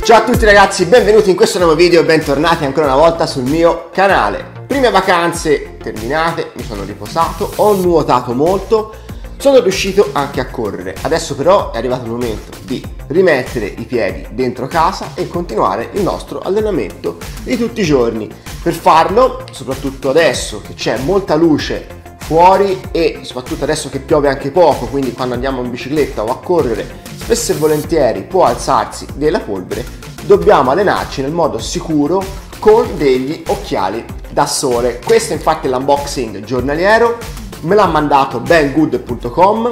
Ciao a tutti ragazzi, benvenuti in questo nuovo video e bentornati ancora una volta sul mio canale. Prime vacanze terminate, mi sono riposato, ho nuotato molto, sono riuscito anche a correre. Adesso però è arrivato il momento di rimettere i piedi dentro casa e continuare il nostro allenamento di tutti i giorni. Per farlo, soprattutto adesso che c'è molta luce fuori e soprattutto adesso che piove anche poco, quindi quando andiamo in bicicletta o a correre spesso e volentieri può alzarsi della polvere, dobbiamo allenarci nel modo sicuro con degli occhiali da sole. Questo infatti è l'unboxing giornaliero, me l'ha mandato banggood.com,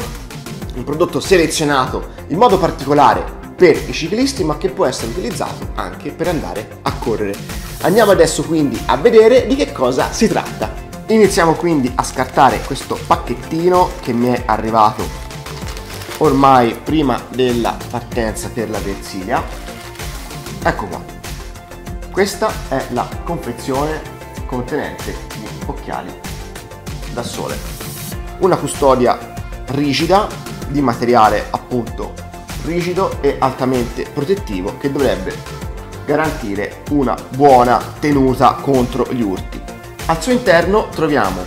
un prodotto selezionato in modo particolare per i ciclisti ma che può essere utilizzato anche per andare a correre. Andiamo adesso quindi a vedere di che cosa si tratta. Iniziamo quindi a scartare questo pacchettino che mi è arrivato ormai prima della partenza per la Versilia. Ecco qua, questa è la confezione contenente gli occhiali da sole. Una custodia rigida, di materiale appunto rigido e altamente protettivo che dovrebbe garantire una buona tenuta contro gli urti. Al suo interno troviamo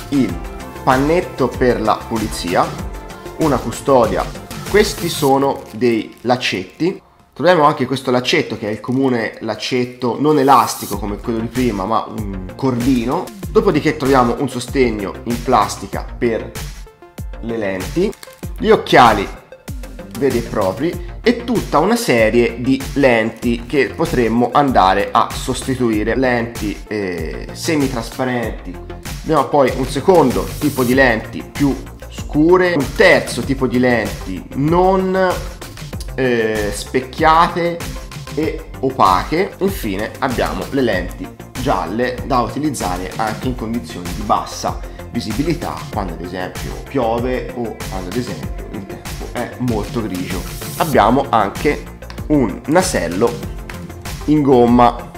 il pannetto per la pulizia, una custodia, questi sono dei laccetti, troviamo anche questo laccetto che è il comune laccetto non elastico come quello di prima ma un cordino, dopodiché troviamo un sostegno in plastica per le lenti, gli occhiali veri e propri e tutta una serie di lenti che potremmo andare a sostituire, lenti semitrasparenti. Abbiamo poi un secondo tipo di lenti più scure, un terzo tipo di lenti non specchiate e opache, infine abbiamo le lenti gialle da utilizzare anche in condizioni di bassa visibilità, quando ad esempio piove o quando ad esempio il tempo è molto grigio. Abbiamo anche un nasello in gomma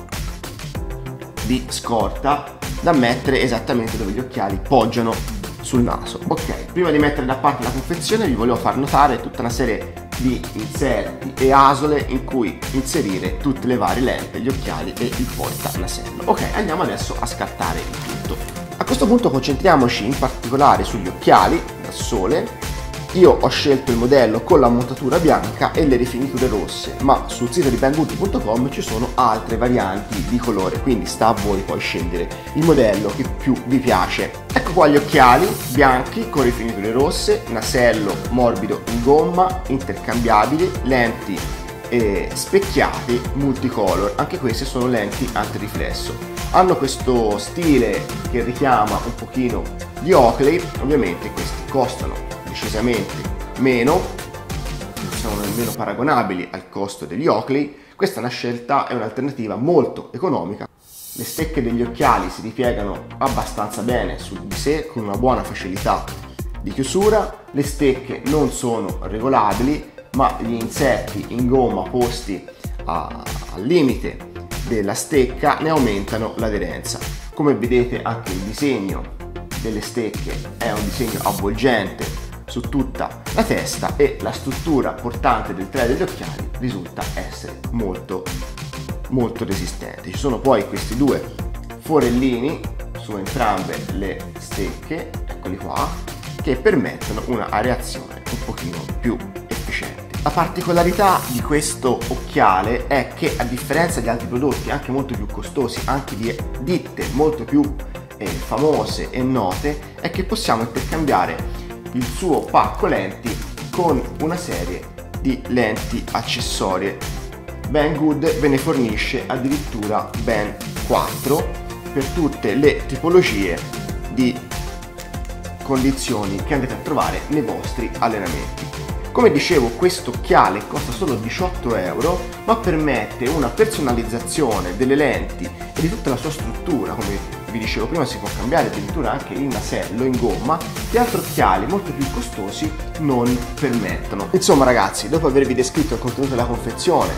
di scorta da mettere esattamente dove gli occhiali poggiano sul naso. Ok, prima di mettere da parte la confezione vi volevo far notare tutta una serie di inserti e asole in cui inserire tutte le varie lenti, gli occhiali e il portanasello. Ok, andiamo adesso a scartare il tutto. A questo punto concentriamoci in particolare sugli occhiali da sole. Io ho scelto il modello con la montatura bianca e le rifiniture rosse, ma sul sito di banggood.com ci sono altre varianti di colore, quindi sta a voi poi scegliere il modello che più vi piace. Ecco qua gli occhiali bianchi con rifiniture rosse, nasello morbido in gomma, intercambiabili, lenti specchiate multicolor, anche queste sono lenti antiriflesso. Hanno questo stile che richiama un pochino gli Oakley, ovviamente questi costano decisamente meno, non sono nemmeno paragonabili al costo degli Oakley. Questa è una scelta, è un'alternativa molto economica. Le stecche degli occhiali si ripiegano abbastanza bene su di sé con una buona facilità di chiusura, le stecche non sono regolabili ma gli inserti in gomma posti al limite della stecca ne aumentano l'aderenza. Come vedete anche il disegno delle stecche è un disegno avvolgente su tutta la testa e la struttura portante del telaio degli occhiali risulta essere molto resistente. Ci sono poi questi due forellini su entrambe le stecche, eccoli qua, che permettono una areazione un pochino più efficiente. La particolarità di questo occhiale è che a differenza di altri prodotti anche molto più costosi, anche di ditte molto più famose e note, è che possiamo intercambiare il suo pacco lenti con una serie di lenti accessorie. Banggood ve ne fornisce addirittura ben 4 per tutte le tipologie di condizioni che andrete a trovare nei vostri allenamenti. Come dicevo, questo occhiale costa solo 18 euro ma permette una personalizzazione delle lenti e di tutta la sua struttura. Come vi dicevo prima, si può cambiare addirittura anche il nasello in gomma che altri occhiali molto più costosi non permettono. Insomma ragazzi, dopo avervi descritto il contenuto della confezione,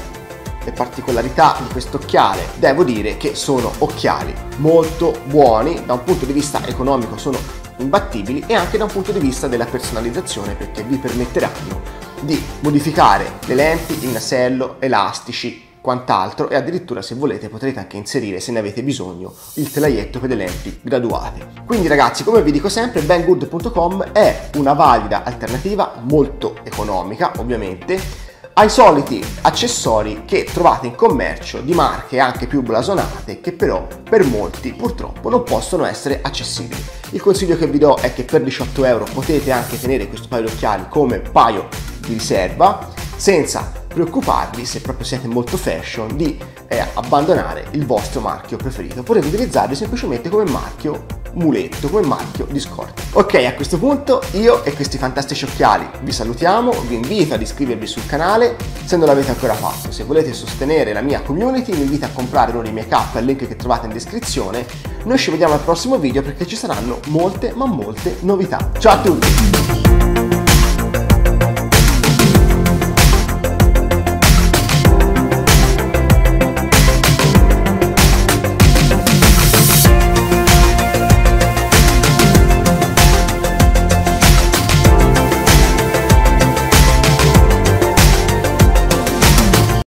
le particolarità di questo occhiale, devo dire che sono occhiali molto buoni, da un punto di vista economico sono imbattibili e anche da un punto di vista della personalizzazione, perché vi permetteranno di modificare le lenti, il nasello, elastici, quant'altro, e addirittura se volete potrete anche inserire, se ne avete bisogno, il telaietto per le lenti graduate. Quindi ragazzi, come vi dico sempre, Banggood.com è una valida alternativa, molto economica ovviamente, ai soliti accessori che trovate in commercio di marche anche più blasonate, che però per molti purtroppo non possono essere accessibili. Il consiglio che vi do è che per 18 euro potete anche tenere questo paio di occhiali come paio di riserva, senza preoccuparvi, se proprio siete molto fashion, di abbandonare il vostro marchio preferito. Potete utilizzarli semplicemente come marchio muletto, come marchio di scorta. Ok, a questo punto io e questi fantastici occhiali vi salutiamo, vi invito ad iscrivervi sul canale se non l'avete ancora fatto. Se volete sostenere la mia community vi invito a comprare uno dei miei cap al link che trovate in descrizione. Noi ci vediamo al prossimo video perché ci saranno molte ma molte novità. Ciao a tutti!